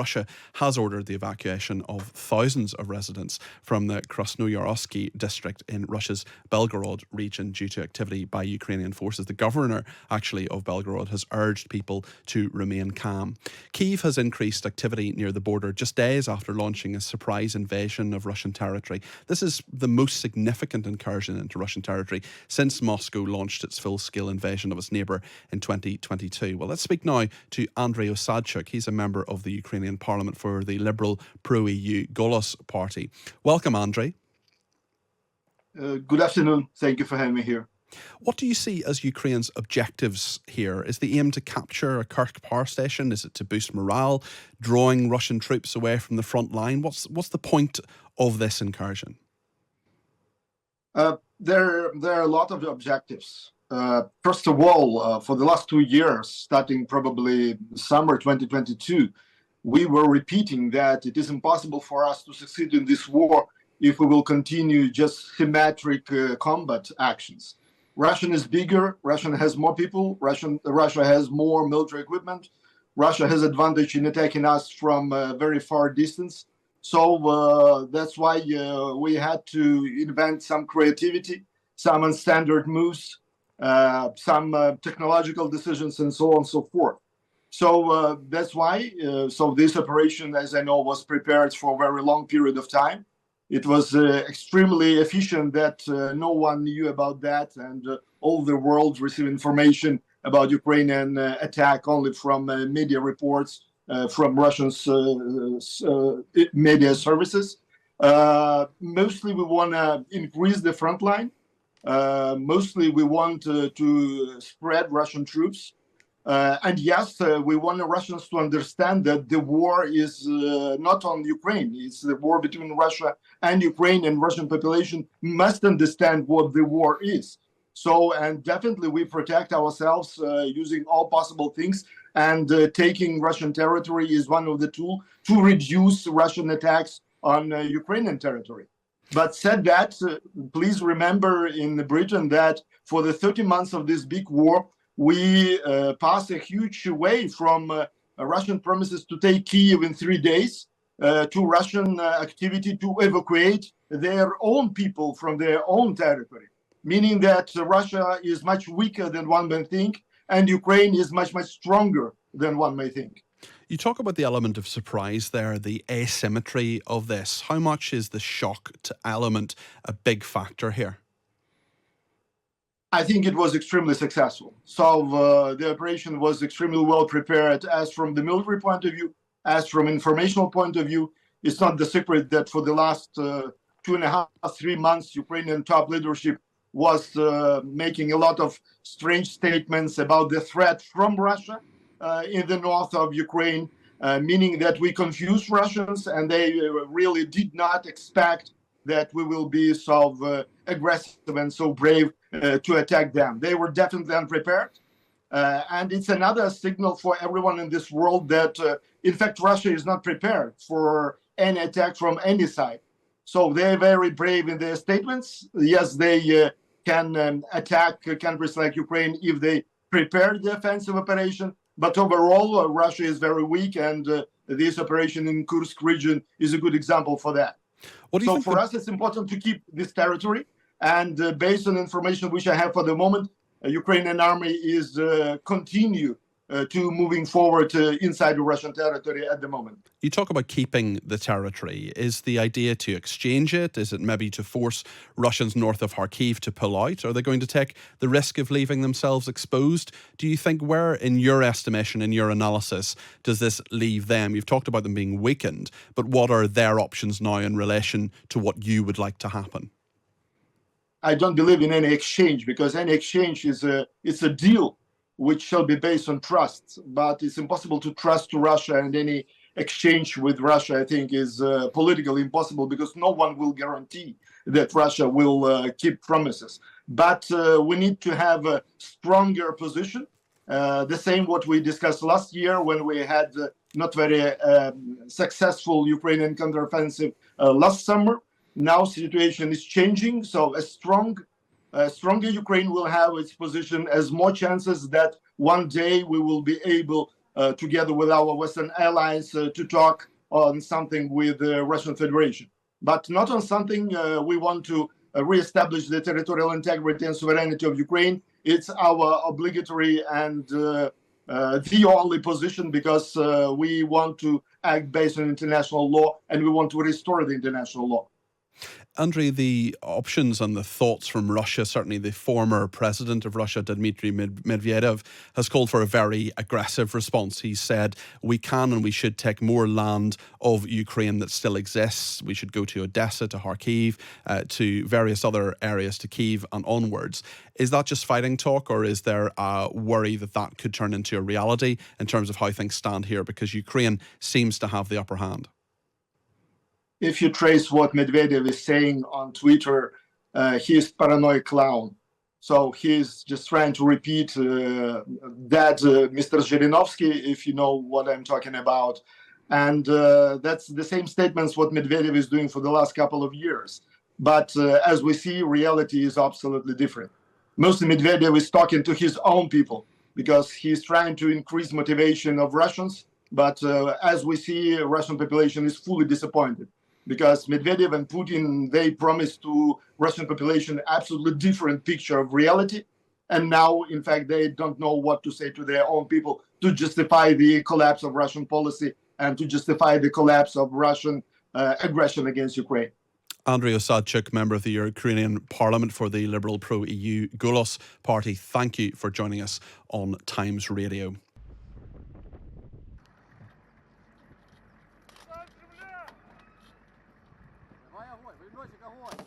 Russia has ordered the evacuation of thousands of residents from the Krasnoyarsky district in Russia's Belgorod region due to activity by Ukrainian forces. The governor, actually, of Belgorod has urged people to remain calm. Kyiv has increased activity near the border just days after launching a surprise invasion of Russian territory. This is the most significant incursion into Russian territory since Moscow launched its full-scale invasion of its neighbour in 2022. Well, let's speak now to Andrii Osadchuk. He's a member of the Ukrainian Parliament for the Liberal pro-EU Golos party. Welcome, Andrii. Good afternoon. Thank you for having me here. What do you see as Ukraine's objectives here? Is the aim to capture a Kursk power station? Is it to boost morale, drawing Russian troops away from the front line? What's the point of this incursion? There are a lot of objectives. First of all, for the last 2 years, starting probably summer 2022, we were repeating that it is impossible for us to succeed in this war if we will continue just symmetric combat actions. Russia is bigger, Russia has more people, Russia has more military equipment, Russia has advantage in attacking us from a very far distance. So that's why we had to invent some creativity, some unstandard moves, some technological decisions, and so on and so forth. So that's why so this operation, as I know, was prepared for a very long period of time. It was extremely efficient that no one knew about that, and all the world received information about Ukrainian attack only from media reports, from Russian media services. Mostly we want to increase the front line. Mostly we want to spread Russian troops. And yes, we want the Russians to understand that the war is not on Ukraine. It's the war between Russia and Ukraine, and Russian population must understand what the war is. So, and definitely we protect ourselves using all possible things, and taking Russian territory is one of the tools to reduce Russian attacks on Ukrainian territory. But said that, please remember in Britain that for the 30 months of this big war, we passed a huge way from Russian promises to take Kyiv in 3 days to Russian activity to evacuate their own people from their own territory, meaning that Russia is much weaker than one may think, and Ukraine is much, much stronger than one may think. You talk about the element of surprise there, the asymmetry of this. How much is the shock element a big factor here? I think it was extremely successful. So the operation was extremely well prepared, as from the military point of view, as from informational point of view. It's not the secret that for the last 2.5, 3 months, Ukrainian top leadership was making a lot of strange statements about the threat from Russia in the north of Ukraine, meaning that we confused Russians, and they really did not expect that we will be so aggressive and so brave to attack them. They were definitely unprepared. And it's another signal for everyone in this world that, in fact, Russia is not prepared for any attack from any side. So they're very brave in their statements. Yes, they can attack countries like Ukraine if they prepare the offensive operation. But overall, Russia is very weak, and this operation in Kursk region is a good example for that. So for us, it's important to keep this territory. And based on information which I have for the moment, Ukrainian army is continue to moving forward inside the Russian territory at the moment. You talk about keeping the territory. Is the idea to exchange it? Is it maybe to force Russians north of Kharkiv to pull out? Are they going to take the risk of leaving themselves exposed? Do you think where, in your estimation, in your analysis, does this leave them? You've talked about them being weakened, but what are their options now in relation to what you would like to happen? I don't believe in any exchange, because any exchange is it's a deal which shall be based on trust. But it's impossible to trust to Russia, and any exchange with Russia, I think, is politically impossible, because no one will guarantee that Russia will keep promises. But we need to have a stronger position, the same what we discussed last year when we had not very successful Ukrainian counteroffensive last summer. Now situation is changing, so a stronger Ukraine will have its position, as more chances that one day we will be able together with our Western allies, to talk on something with the Russian Federation, but not on something we want to reestablish the territorial integrity and sovereignty of Ukraine. It's our obligatory and the only position, because we want to act based on international law, and we want to restore the international law. Andrii, the options and the thoughts from Russia, certainly the former president of Russia, Dmitry Medvedev, has called for a very aggressive response. He said we can and we should take more land of Ukraine that still exists. We should go to Odessa, to Kharkiv, to various other areas, to Kyiv and onwards. Is that just fighting talk, or is there a worry that that could turn into a reality in terms of how things stand here, because Ukraine seems to have the upper hand? If you trace what Medvedev is saying on Twitter, he's paranoid clown. So he's just trying to repeat that Mr. Zhirinovsky, if you know what I'm talking about. And that's the same statements what Medvedev is doing for the last couple of years. But as we see, reality is absolutely different. Mostly Medvedev is talking to his own people, because he's trying to increase motivation of Russians. But as we see, Russian population is fully disappointed, because Medvedev and Putin, they promised to Russian population absolutely different picture of reality. And now, in fact, they don't know what to say to their own people to justify the collapse of Russian policy and to justify the collapse of Russian aggression against Ukraine. Andrii Osadchuk, member of the Ukrainian Parliament for the Liberal pro-EU Golos Party, thank you for joining us on Times Radio. Давай огонь, выносик огонь.